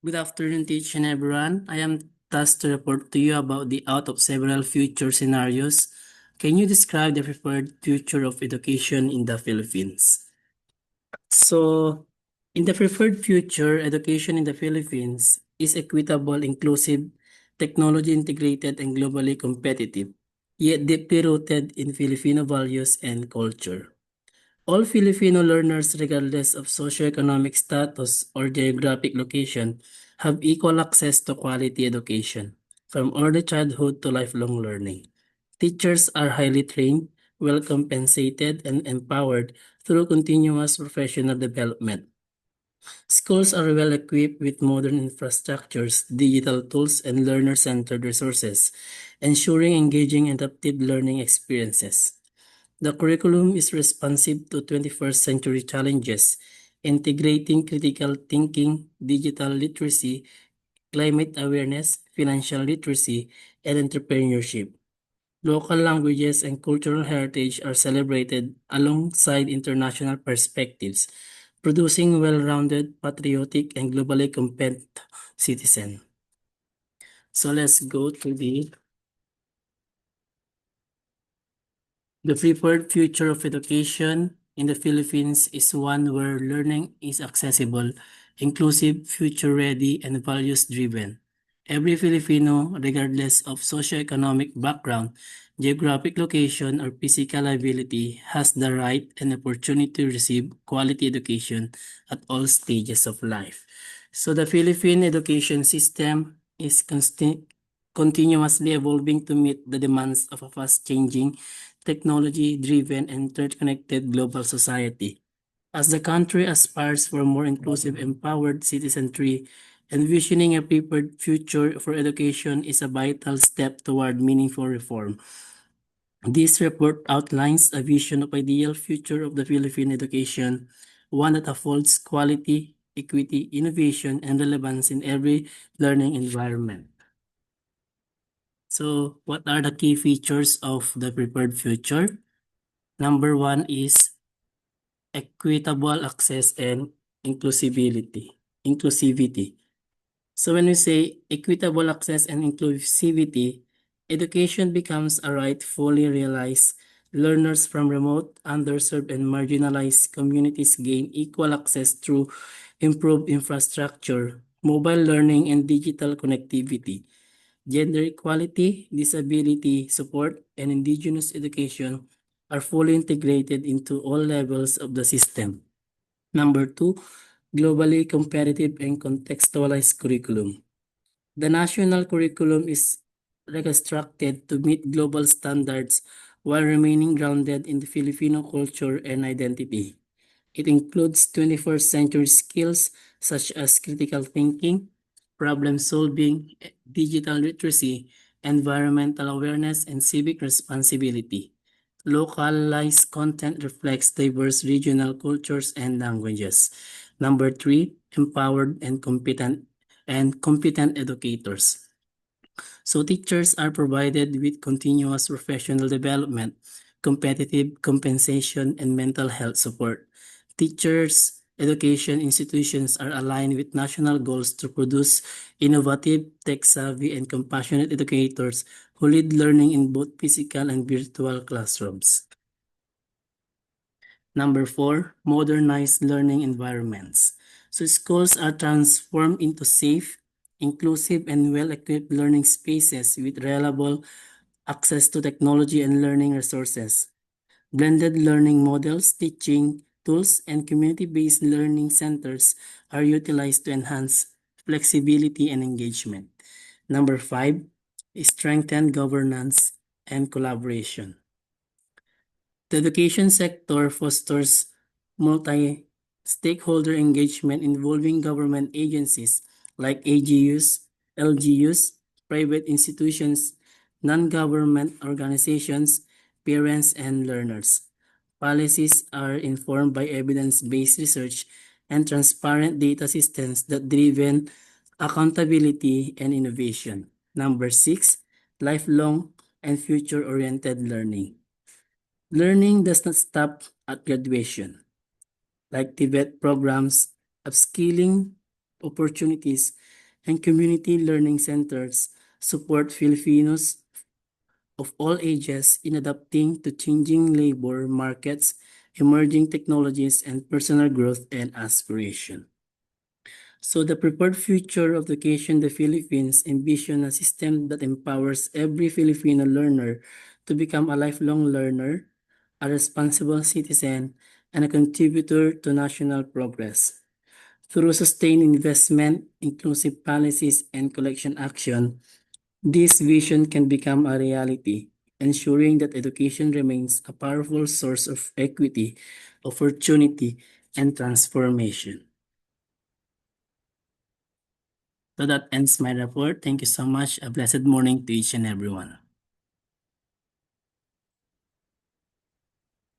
Good afternoon, teacher and everyone. I am tasked to report to you about the out of several future scenarios. Can you describe the preferred future of education in the Philippines? So, in the preferred future, education in the Philippines is equitable, inclusive, technology integrated, and globally competitive, yet deeply rooted in Filipino values and culture. All Filipino learners, regardless of socioeconomic status or geographic location, have equal access to quality education, from early childhood to lifelong learning. Teachers are highly trained, well compensated, and empowered through continuous professional development. Schools are well equipped with modern infrastructures, digital tools, and learner centered resources, ensuring engaging and adaptive learning experiences. The curriculum is responsive to 21st century challenges, integrating critical thinking, digital literacy, climate awareness, financial literacy, and entrepreneurship. Local languages and cultural heritage are celebrated alongside international perspectives, producing well-rounded, patriotic, and globally competent citizens. So let's go to the preferred future of education in the Philippines is one where learning is accessible, inclusive, future-ready, and values-driven. Every Filipino, regardless of socioeconomic background, geographic location, or physical ability, has the right and opportunity to receive quality education at all stages of life. So the Philippine education system is continuously evolving to meet the demands of a fast-changing technology-driven and interconnected global society. As the country aspires for a more inclusive, empowered citizenry, envisioning a prepared future for education is a vital step toward meaningful reform. This report outlines a vision of ideal future of the Philippine education, one that affords quality, equity, innovation, and relevance in every learning environment. So, what are the key features of the prepared future? Number one is equitable access and inclusivity. So when we say equitable access and inclusivity, education becomes a right fully realized. Learners from remote, underserved, and marginalized communities gain equal access through improved infrastructure, mobile learning, and digital connectivity. Gender equality, disability support, and indigenous education are fully integrated into all levels of the system. Number two, globally competitive and contextualized curriculum. The national curriculum is reconstructed to meet global standards while remaining grounded in the Filipino culture and identity. It includes 21st century skills such as critical thinking, problem solving, digital literacy, environmental awareness, and civic responsibility. Localized content reflects diverse regional cultures and languages. Number three, empowered and competent educators. So teachers are provided with continuous professional development, competitive compensation, and mental health support. Teachers' education institutions are aligned with national goals to produce innovative, tech-savvy, and compassionate educators who lead learning in both physical and virtual classrooms. Number four, modernized learning environments. So schools are transformed into safe, inclusive, and well-equipped learning spaces with reliable access to technology and learning resources. Blended learning models, teaching tools, and community-based learning centers are utilized to enhance flexibility and engagement. Number five, strengthen governance and collaboration. The education sector fosters multi-stakeholder engagement involving government agencies like AGUs, LGUs, private institutions, non-government organizations, parents, and learners. Policies are informed by evidence-based research and transparent data systems that driven accountability and innovation. Number six, lifelong and future-oriented learning. Learning does not stop at graduation. Like TVET programs, upskilling opportunities, and community learning centers support Filipinos of all ages in adapting to changing labor markets, emerging technologies, and personal growth and aspiration. So the prepared future of education, the Philippines envision a system that empowers every Filipino learner to become a lifelong learner, a responsible citizen, and a contributor to national progress. Through sustained investment, inclusive policies, and collection action, this vision can become a reality, ensuring that education remains a powerful source of equity, opportunity, and transformation. So that ends my report. Thank you so much. A blessed morning to each and everyone.